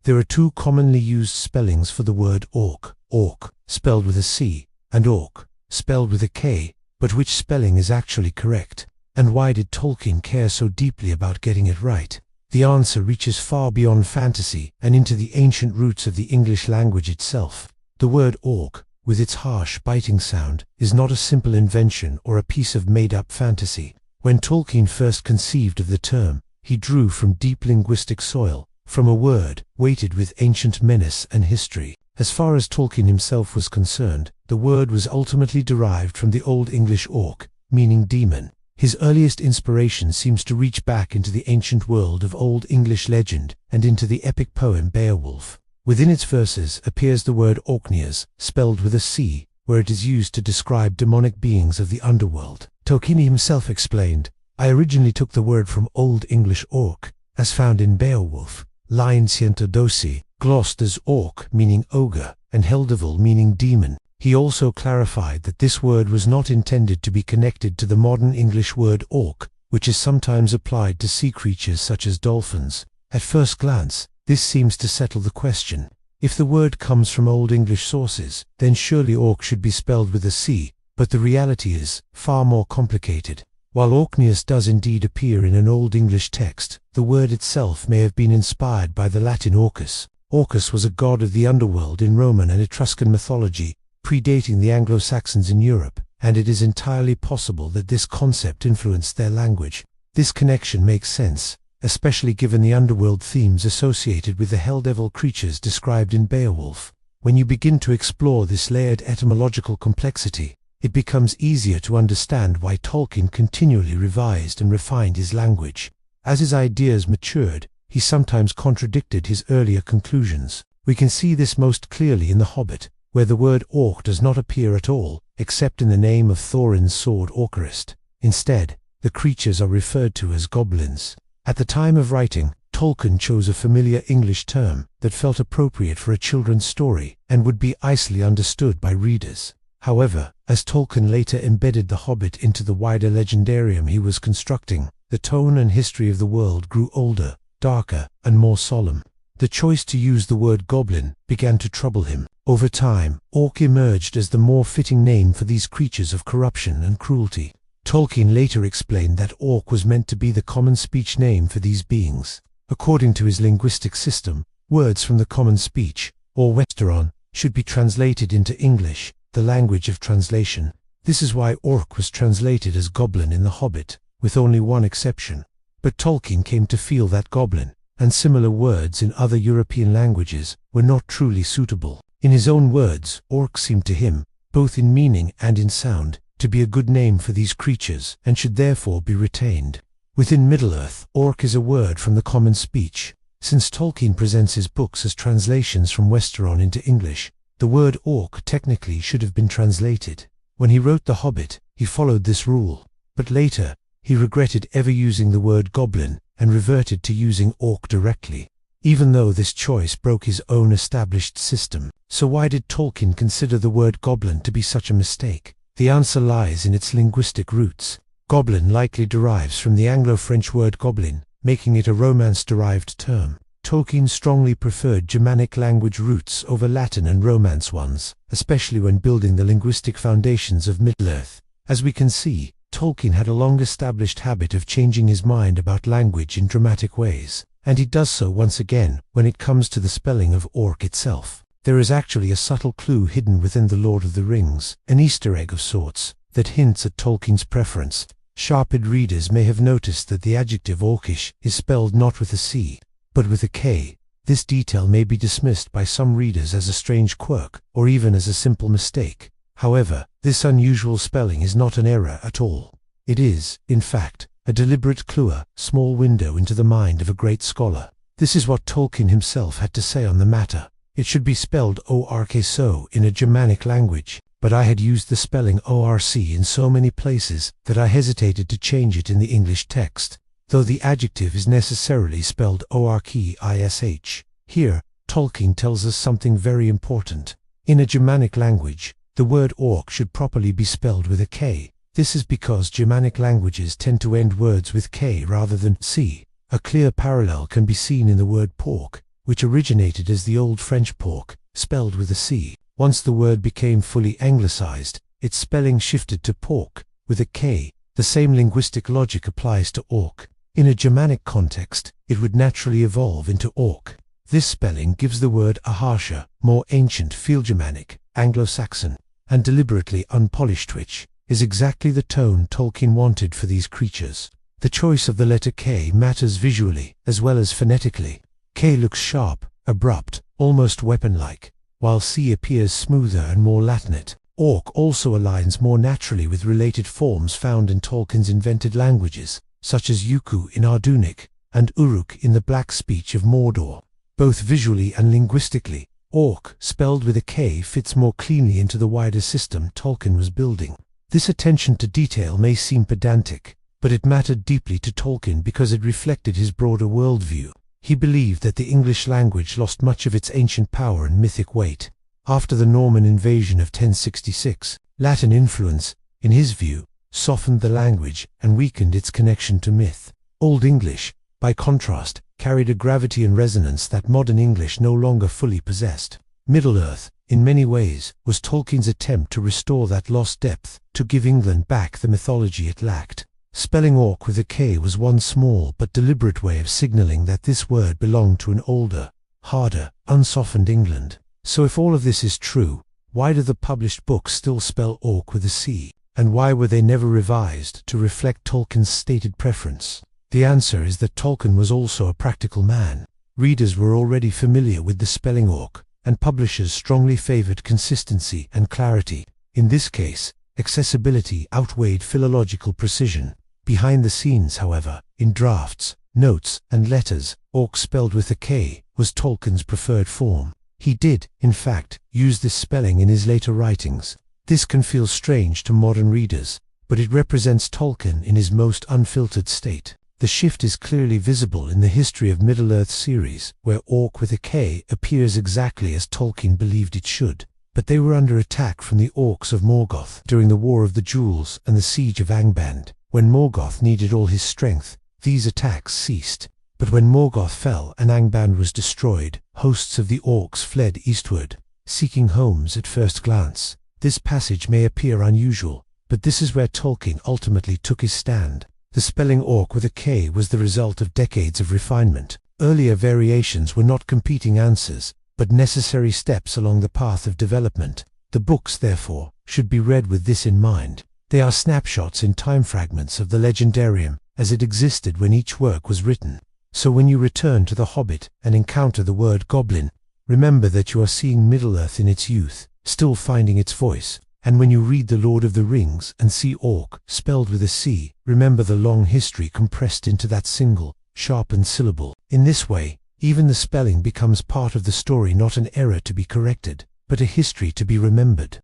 There are two commonly used spellings for the word orc: orc, spelled with a C, and orc, spelled with a K, but which spelling is actually correct? And why did Tolkien care so deeply about getting it right? The answer reaches far beyond fantasy and into the ancient roots of the English language itself. The word orc, with its harsh, biting sound, is not a simple invention or a piece of made-up fantasy. When Tolkien first conceived of the term, he drew from deep linguistic soil, from a word weighted with ancient menace and history. As far as Tolkien himself was concerned, the word was ultimately derived from the Old English orc, meaning demon. His earliest inspiration seems to reach back into the ancient world of Old English legend and into the epic poem Beowulf. Within its verses appears the word Orkneys, spelled with a C, where it is used to describe demonic beings of the underworld. Tolkien himself explained, "I originally took the word from Old English orc, as found in Beowulf, line 112, glossed as orc meaning ogre, and Heldervul meaning demon." He also clarified that this word was not intended to be connected to the modern English word orc, which is sometimes applied to sea creatures such as dolphins. At first glance, this seems to settle the question. If the word comes from Old English sources, then surely orc should be spelled with a C, but the reality is far more complicated. While Orkneys does indeed appear in an Old English text, the word itself may have been inspired by the Latin Orcus. Orcus was a god of the underworld in Roman and Etruscan mythology, predating the Anglo-Saxons in Europe, and it is entirely possible that this concept influenced their language. This connection makes sense, especially given the underworld themes associated with the hell-devil creatures described in Beowulf. When you begin to explore this layered etymological complexity, it becomes easier to understand why Tolkien continually revised and refined his language. As his ideas matured, he sometimes contradicted his earlier conclusions. We can see this most clearly in The Hobbit, where the word orc does not appear at all, except in the name of Thorin's sword Orcrist. Instead, the creatures are referred to as goblins. At the time of writing, Tolkien chose a familiar English term that felt appropriate for a children's story and would be easily understood by readers. However, as Tolkien later embedded The Hobbit into the wider legendarium he was constructing, the tone and history of the world grew older, darker, and more solemn. The choice to use the word goblin began to trouble him. Over time, orc emerged as the more fitting name for these creatures of corruption and cruelty. Tolkien later explained that orc was meant to be the common speech name for these beings. According to his linguistic system, words from the common speech, or Westeron, should be translated into English, the language of translation. This is why orc was translated as goblin in The Hobbit, with only one exception. But Tolkien came to feel that goblin, and similar words in other European languages, were not truly suitable. In his own words, orc seemed to him, both in meaning and in sound, to be a good name for these creatures, and should therefore be retained. Within Middle-earth, orc is a word from the common speech. Since Tolkien presents his books as translations from Westeron into English, the word orc technically should have been translated. When he wrote The Hobbit, he followed this rule, but later, he regretted ever using the word goblin, and reverted to using orc directly, even though this choice broke his own established system. So why did Tolkien consider the word goblin to be such a mistake? The answer lies in its linguistic roots. Goblin likely derives from the Anglo-French word goblin, making it a Romance-derived term. Tolkien strongly preferred Germanic language roots over Latin and Romance ones, especially when building the linguistic foundations of Middle-earth. As we can see, Tolkien had a long-established habit of changing his mind about language in dramatic ways, and he does so once again when it comes to the spelling of orc itself. There is actually a subtle clue hidden within The Lord of the Rings, an Easter egg of sorts, that hints at Tolkien's preference. Sharp-eyed readers may have noticed that the adjective orcish is spelled not with a C, but with a K. This detail may be dismissed by some readers as a strange quirk, or even as a simple mistake. However, this unusual spelling is not an error at all. It is, in fact, a deliberate clue, a small window into the mind of a great scholar. This is what Tolkien himself had to say on the matter. It should be spelled ork so in a Germanic language, but I had used the spelling orc in so many places that I hesitated to change it in the English text, though the adjective is necessarily spelled orkish. Here, Tolkien tells us something very important. In a Germanic language, the word orc should properly be spelled with a K. This is because Germanic languages tend to end words with K rather than C. A clear parallel can be seen in the word pork, which originated as the Old French pork, spelled with a C. Once the word became fully anglicized, its spelling shifted to pork, with a K. The same linguistic logic applies to orc. In a Germanic context, it would naturally evolve into orc. This spelling gives the word a harsher, more ancient feel Germanic, Anglo-Saxon, and deliberately unpolished, which is exactly the tone Tolkien wanted for these creatures. The choice of the letter K matters visually as well as phonetically. K looks sharp, abrupt, almost weapon-like, while C appears smoother and more Latinate. Orc also aligns more naturally with related forms found in Tolkien's invented languages, such as Yuku in Ardunic and Uruk in the Black Speech of Mordor. Both visually and linguistically, orc, spelled with a K, fits more cleanly into the wider system Tolkien was building. This attention to detail may seem pedantic, but it mattered deeply to Tolkien because it reflected his broader worldview. He believed that the English language lost much of its ancient power and mythic weight. After the Norman invasion of 1066, Latin influence, in his view, softened the language and weakened its connection to myth. Old English, by contrast, carried a gravity and resonance that modern English no longer fully possessed. Middle-earth, in many ways, was Tolkien's attempt to restore that lost depth, to give England back the mythology it lacked. Spelling orc with a K was one small but deliberate way of signaling that this word belonged to an older, harder, unsoftened England. So if all of this is true, why do the published books still spell orc with a C? And why were they never revised to reflect Tolkien's stated preference? The answer is that Tolkien was also a practical man. Readers were already familiar with the spelling orc, and publishers strongly favored consistency and clarity. In this case, accessibility outweighed philological precision. Behind the scenes, however, in drafts, notes, and letters, orc spelled with a K was Tolkien's preferred form. He did, in fact, use this spelling in his later writings. This can feel strange to modern readers, but it represents Tolkien in his most unfiltered state. The shift is clearly visible in the History of Middle-earth series, where orc with a K appears exactly as Tolkien believed it should. But they were under attack from the orcs of Morgoth during the War of the Jewels and the Siege of Angband. When Morgoth needed all his strength, these attacks ceased. But when Morgoth fell and Angband was destroyed, hosts of the orcs fled eastward, seeking homes at first glance. This passage may appear unusual, but this is where Tolkien ultimately took his stand. The spelling orc with a K was the result of decades of refinement. Earlier variations were not competing answers, but necessary steps along the path of development. The books, therefore, should be read with this in mind. They are snapshots in time fragments of the legendarium as it existed when each work was written. So when you return to the Hobbit and encounter the word goblin, remember that you are seeing Middle-earth in its youth, still finding its voice. And when you read The Lord of the Rings and see orc spelled with a C, remember the long history compressed into that single, sharpened syllable. In this way, even the spelling becomes part of the story, not an error to be corrected, but a history to be remembered.